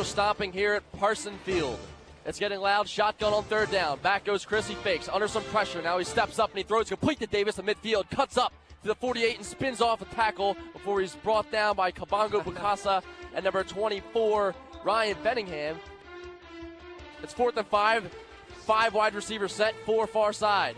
are stomping here at Parson Field. It's getting loud. Shotgun on third down. Back goes Chris. He fakes. Under some pressure. Now he steps up and he throws complete to Davis in midfield. Cuts up to the 48 and spins off a tackle before he's brought down by Kabongo Bukasa and number 24, Ryan Benningham. It's 4th and 5. 5 wide receiver set. 4 far side.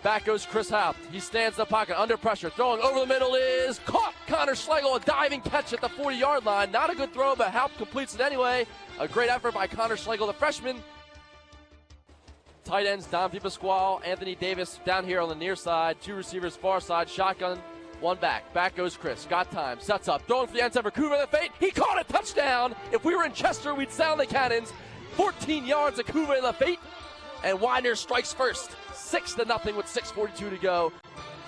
Back goes Chris Haupt. He stands in the pocket under pressure. Throwing over the middle is caught. Connor Schlegel, a diving catch at the 40-yard line. Not a good throw, but Haupt completes it anyway. A great effort by Connor Schlegel, the freshman. Tight ends, Don Pasquale, Anthony Davis down here on the near side. 2 receivers far side. Shotgun, 1 back. Back goes Chris. Got time. Sets up. Throwing for the end zone for Kuva in the fade. He caught it. Touchdown. If we were in Chester, we'd sound the cannons. 14 yards of Kuva in the fade. And Widener strikes first. 6-0 with 6:42 to go.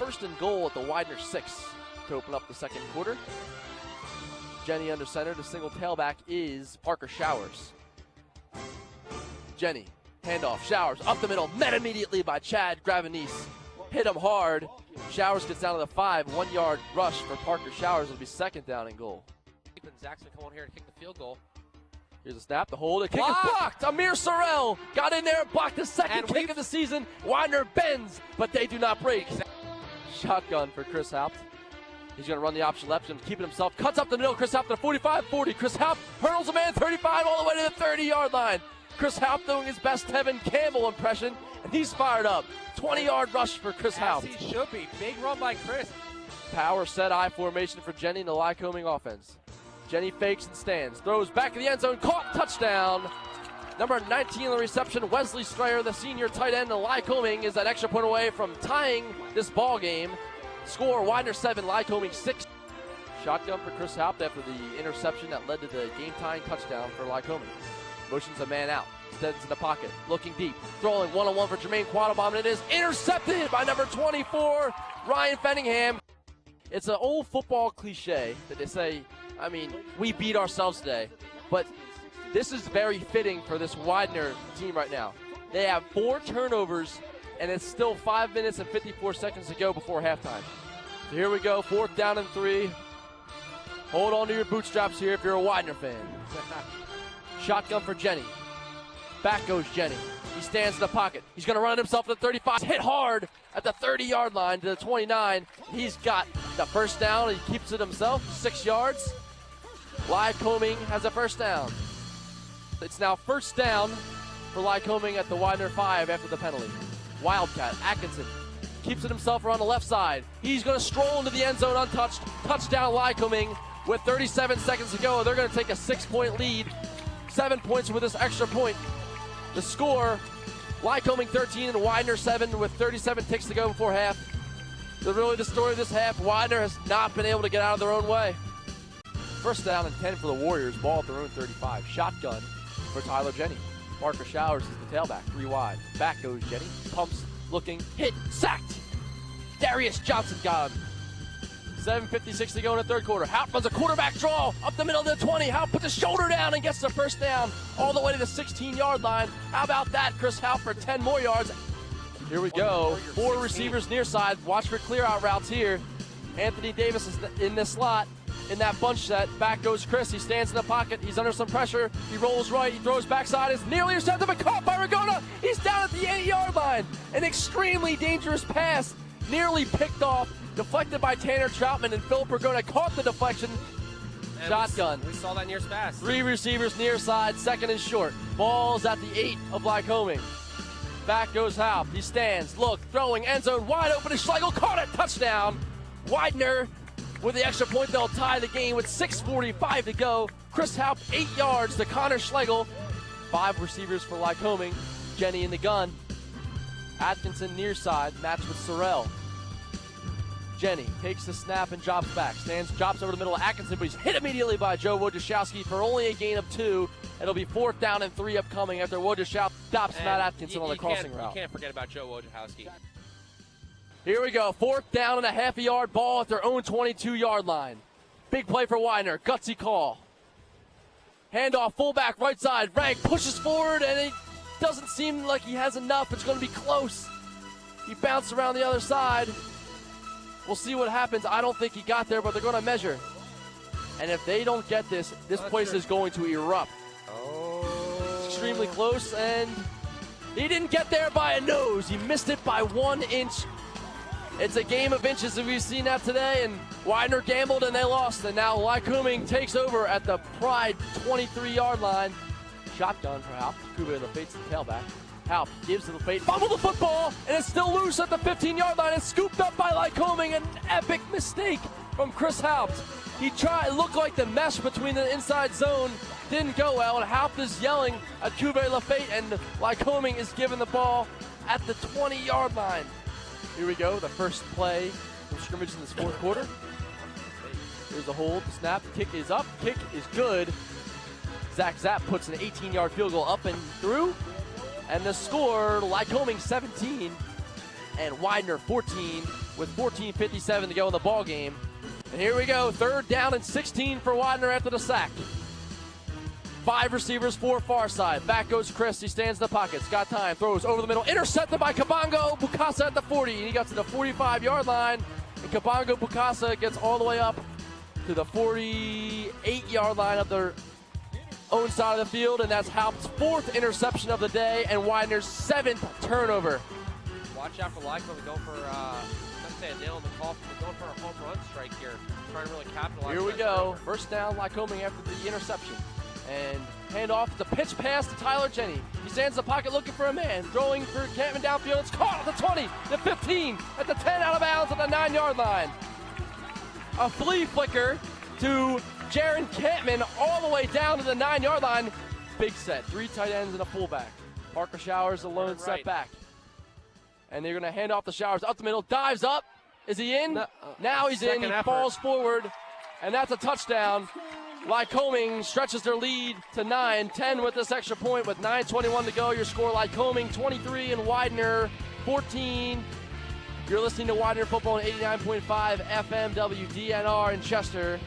1st and goal at the Widener 6 to open up the second quarter. Jenny under center. The single tailback is Parker Showers. Jenny, handoff. Showers up the middle. Met immediately by Chad Gravenese. Hit him hard. Showers gets down to the 5. 1-yard rush for Parker Showers. It'll be 2nd down and goal. Zach's going to come on here and kick the field goal. Here's a snap, the hold, the kick is blocked. Amir Sorrell got in there and blocked the second kick of the season. Widener bends, but they do not break. Shotgun for Chris Haupt. He's going to run the option left and keep it himself. Cuts up the middle, Chris Haupt to the 45-40. Chris Haupt hurdles a man 35 all the way to the 30-yard line. Chris Haupt doing his best Tevin Campbell impression, and he's fired up. 20-yard rush for Chris Haupt. As he should be. Big run by Chris. Power set I formation for Jenny in the Lycoming offense. Jenny fakes and stands, throws back in the end zone, caught, touchdown. Number 19 on the reception, Wesley Strayer, the senior tight end of Lycoming, is an extra point away from tying this ball game. Score, Widener 7, Lycoming 6. Shotgun for Chris Haupt after the interception that led to the game-tying touchdown for Lycoming. Motions a man out, stands in the pocket, looking deep, throwing one-on-one for Jermaine Quattlebaum, and it is intercepted by number 24, Ryan Benningham. It's an old football cliche that they say, I mean, we beat ourselves today, but this is very fitting for this Widener team right now. They have 4 turnovers, and it's still 5 minutes and 54 seconds to go before halftime. So here we go, 4th down and 3. Hold on to your bootstraps here if you're a Widener fan. Shotgun for Jenny. Back goes Jenny. He stands in the pocket. He's going to run himself to the 35. Hit hard at the 30-yard line to the 29. He's got the first down. He keeps it himself, 6 yards. Lycoming has a first down. It's now 1st down for Lycoming at the Widener 5 after the penalty. Wildcat, Atkinson keeps it himself around the left side. He's going to stroll into the end zone untouched. Touchdown Lycoming with 37 seconds to go. They're going to take a 6-point lead. 7 points with this extra point. The score, Lycoming 13 and Widener 7 with 37 ticks to go before half. Really the story of this half, Widener has not been able to get out of their own way. 1st down and 10 for the Warriors, ball at their own 35. Shotgun for Tyler Jenny. Parker Showers is the tailback, 3 wide. Back goes Jenny, pumps, looking, hit, sacked. Darius Johnson got him. 7:56 to go in the third quarter. Haupt runs a quarterback draw up the middle of the 20. Haupt puts his shoulder down and gets the first down all the way to the 16-yard line. How about that, Chris Haupt for 10 more yards. Here we go. 4 receivers near side. Watch for clear-out routes here. Anthony Davis is in this slot. In that bunch set, back goes Chris. He stands in the pocket. He's under some pressure. He rolls right. He throws backside. Is nearly intercepted, but caught by Ragona. He's down at the 8-yard line. An extremely dangerous pass. Nearly picked off. Deflected by Tanner Troutman, and Philip Ragona caught the deflection. And shotgun. We saw that near pass. 3 receivers near side, 2nd and short. Ball's at the 8 of Lycoming. Back goes Haupt. He stands, look, throwing, end zone wide open. And Schlegel caught it. Touchdown. Widener with the extra point. They'll tie the game with 6:45 to go. Chris Haupt 8 yards to Connor Schlegel. 5 receivers for Lycoming. Jenny in the gun. Atkinson near side, matched with Sorrell. Jenny takes the snap and drops back. Drops over the middle of Atkinson, but he's hit immediately by Joe Wojciechowski for only a gain of 2. It'll be 4th down and 3 upcoming after Wojciechowski stops Matt Atkinson on the crossing route. You can't forget about Joe Wojciechowski. Here we go. 4th down and a half a yard, ball at their own 22-yard line. Big play for Widener. Gutsy call. Handoff, fullback, right side. Rank pushes forward, and it doesn't seem like he has enough. It's going to be close. He bounced around the other side. We'll see what happens. I don't think he got there, but they're going to measure. And if they don't get this, this place is going to erupt. Oh. Extremely close, and he didn't get there by a nose. He missed it by 1 inch. It's a game of inches, as we've seen that today, and Widener gambled and they lost. And now Lycoming takes over at the Pride 23-yard line. Shotgun for Halp. Kube Lafate's the tailback. Halp gives to Lafate, fumble the football, and it's still loose at the 15-yard line. It's scooped up by Lycoming. An epic mistake from Chris Halp. He tried, it looked like the mesh between the inside zone didn't go well, and Halp is yelling at Kube Lafate, and Lycoming is given the ball at the 20-yard line. Here we go, the first play from scrimmage in this fourth quarter. Here's the hold, the snap, kick is up, kick is good. Zach Zapp puts an 18-yard field goal up and through. And the score, Lycoming 17 and Widener 14 with 14:57 to go in the ball game. And here we go, 3rd down and 16 for Widener after the sack. 5 receivers, 4 far side. Back goes Chris, he stands in the pocket. Got time, throws over the middle, intercepted by Kabongo Bukasa at the 40. And he got to the 45-yard line. And Kabongo Bukasa gets all the way up to the 48-yard line of their own side of the field, and that's Halp's 4th interception of the day and Widener's 7th turnover. Watch out for Lycoming going for, let's say a nail in the coffin, but going for a home run strike here. Trying to really capitalize. Here we go. First down, Lycoming after the interception. And handoff, it's a pitch pass to Tyler Jenny. He stands in the pocket looking for a man. Throwing for Campman downfield. It's caught at the 20, the 15, at the 10 out of bounds at the 9-yard line. A flea flicker to Jaron Campman all the way down to the 9-yard line. Big set, 3 tight ends and a fullback. Parker Showers alone set back. And they're going to hand off the Showers up the middle, dives up. Is he in? No, now he's in, he falls forward, and that's a touchdown. Lycoming stretches their lead to 9-10 with this extra point with 9:21 to go. Your score, Lycoming 23 and Widener 14. You're listening to Widener Football on 89.5 FM WDNR in Chester.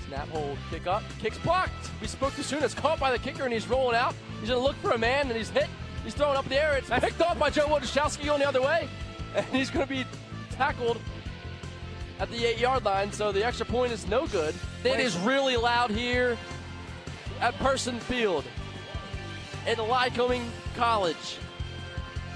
Snap, hold, kick up, kick's blocked. We spoke too soon. It's caught by the kicker, and he's rolling out. He's going to look for a man, and he's hit. He's throwing up in the air. It's picked off by Joe Wojciechowski going the other way, and he's going to be tackled at the 8-yard line, so the extra point is no good. It is really loud here at Person Field in Lycoming College.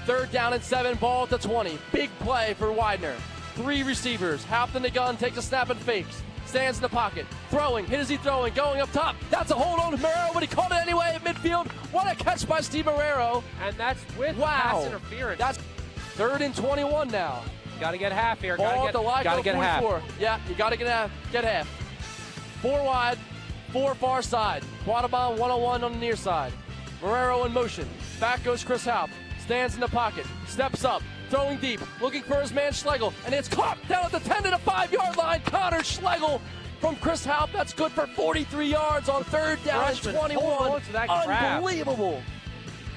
3rd down and 7, ball at the 20. Big play for Widener. 3 receivers. Halp in the gun, takes a snap and fakes. Stands in the pocket. Throwing. Hit is he throwing? Going up top. That's a hold on to Marrero, but he caught it anyway at midfield. What a catch by Steve Marrero. And that's with pass interference. That's 3rd and 21 now. Got to get half here. Ball at the line, got to get 44. half. Yeah, you got to get half. 4 wide, 4 far side. Quattlebaum 101 on the near side. Marrero in motion. Back goes Chris Halp. Stands in the pocket. Steps up. Throwing deep. Looking for his man Schlegel. And it's caught down at the 10 to the 5-yard line. Connor Schlegel from Chris Halp. That's good for 43 yards on 3rd down and 21. Unbelievable.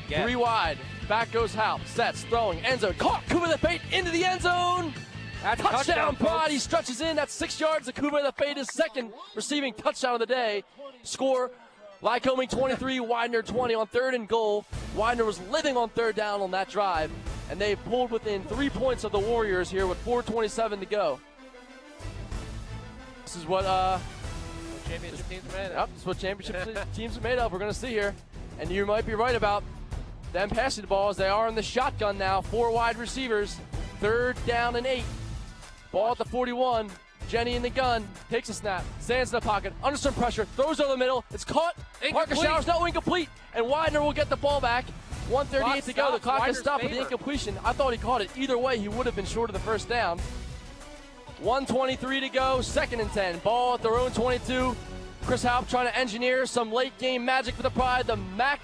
3 wide. Back goes Halp. Sets. Throwing. End zone. Caught. Kube Lafate into the end zone. That's touchdown, Pride. He stretches in. That's 6 yards. The Kube Lafate is 2nd receiving touchdown of the day. Score, Lycoming 23, Widener 20 on 3rd and goal. Widener was living on 3rd down on that drive, and they pulled within 3 points of the Warriors here with 4:27 to go. This is what championship teams are made of. Yep, this is what championship teams are made of. We're going to see here, and you might be right about them passing the ball as they are in the shotgun now. 4 wide receivers, 3rd down and 8. Ball at the 41. Jenny in the gun, takes a snap, stands in the pocket, under some pressure, throws over the middle. It's caught. Parker Showers, no, incomplete. And Widener will get the ball back. 1:38 to go. The clock has stopped with the incompletion. I thought he caught it. Either way, he would have been short of the 1st down. 1:23 to go, 2nd and 10. Ball at their own 22. Chris Halp trying to engineer some late game magic for the Pride. The MAC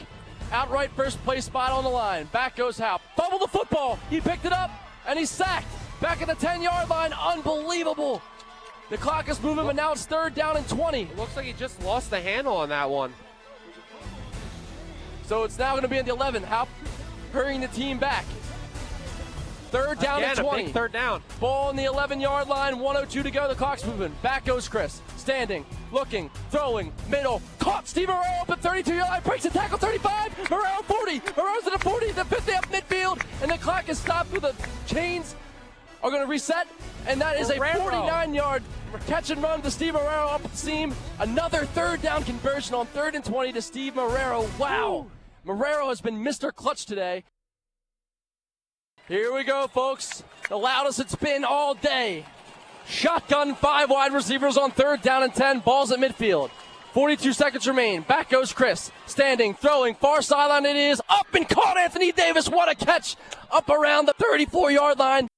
outright first place spot on the line. Back goes Halp. Fumbled the football. He picked it up, and he's sacked. Back at the 10-yard line. Unbelievable. The clock is moving, but now it's 3rd down and 20. It looks like he just lost the handle on that one. So it's now going to be at the 11. Halp hurrying the team back. 3rd down and 20. A big 3rd down. Ball on the 11-yard line, 1:02 to go. The clock's moving. Back goes Chris. Standing, looking, throwing, middle. Caught. Steve Marrero up at 32-yard line. Breaks the tackle, 35. Marrero 40. Marrero's at the 40. The 50 up midfield. And the clock is stopped with the chains are going to reset, and that is a Marrero. 49-yard catch and run to Steve Marrero up the seam. Another third down conversion on 3rd and 20 to Steve Marrero. Wow. Marrero has been Mr. Clutch today. Here we go, folks. The loudest it's been all day. Shotgun, 5 wide receivers on 3rd down and 10. Ball's at midfield. 42 seconds remain. Back goes Chris. Standing, throwing, far sideline it is. Up and caught Anthony Davis. What a catch. Up around the 34-yard line.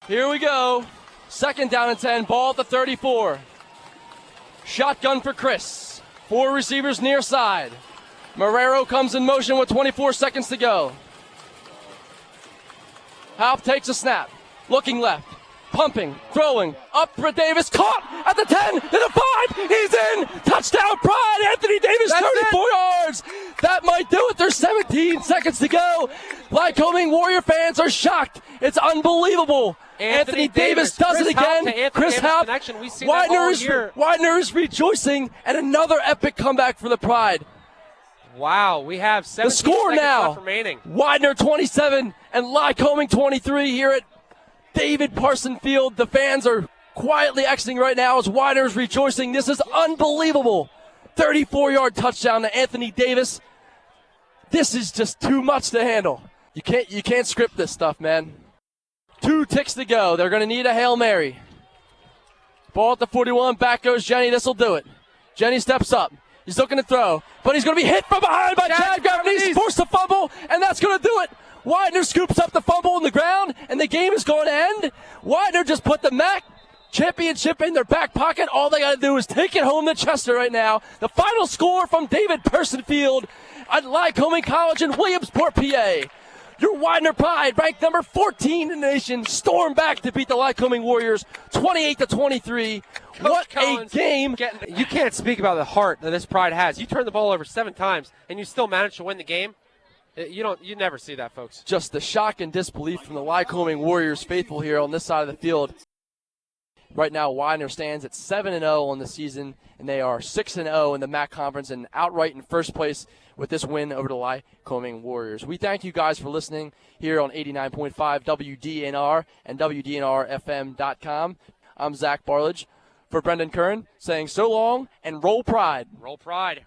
Here we go. 2nd down and 10. Ball at the 34. Shotgun for Chris. 4 receivers near side. Marrero comes in motion with 24 seconds to go. Halp takes a snap. Looking left. Pumping, throwing, up for Davis, caught at the 10, to the 5, he's in, touchdown Pride, Anthony Davis, 34 yards. That might do it, there's 17 seconds to go. Lycoming Warrior fans are shocked, it's unbelievable. Anthony Davis does it again, Chris Halp, Widener is rejoicing, and another epic comeback for the Pride. Wow, we have 17 the score seconds now, left remaining. Widener 27 and Lycoming 23 here at David Parson Field. The fans are quietly exiting right now as Widener is rejoicing. This is unbelievable. 34-yard touchdown to Anthony Davis. This is just too much to handle. You can't script this stuff, man. 2 ticks to go. They're going to need a Hail Mary. Ball at the 41. Back goes Jenny. This will do it. Jenny steps up. He's looking to throw, but he's going to be hit from behind by Chad Gravity. He's forced to fumble, and that's going to do it. Widener scoops up the fumble on the ground, and the game is going to end. Widener just put the MAC championship in their back pocket. All they got to do is take it home to Chester right now. The final score from David Parson Field at Lycoming College in Williamsport, PA. Your Widener Pride, ranked number 14 in the nation, stormed back to beat the Lycoming Warriors 28-23. What a game. You can't speak about the heart that this Pride has. You turn the ball over 7 times, and you still manage to win the game. You never see that, folks. Just the shock and disbelief from the Lycoming Warriors faithful here on this side of the field. Right now, Widener stands at 7-0 on the season, and they are 6-0 in the MAC Conference and outright in first place with this win over the Lycoming Warriors. We thank you guys for listening here on 89.5 WDNR and WDNRFM.com. I'm Zach Barlage for Brendan Curran saying so long and roll Pride. Roll Pride.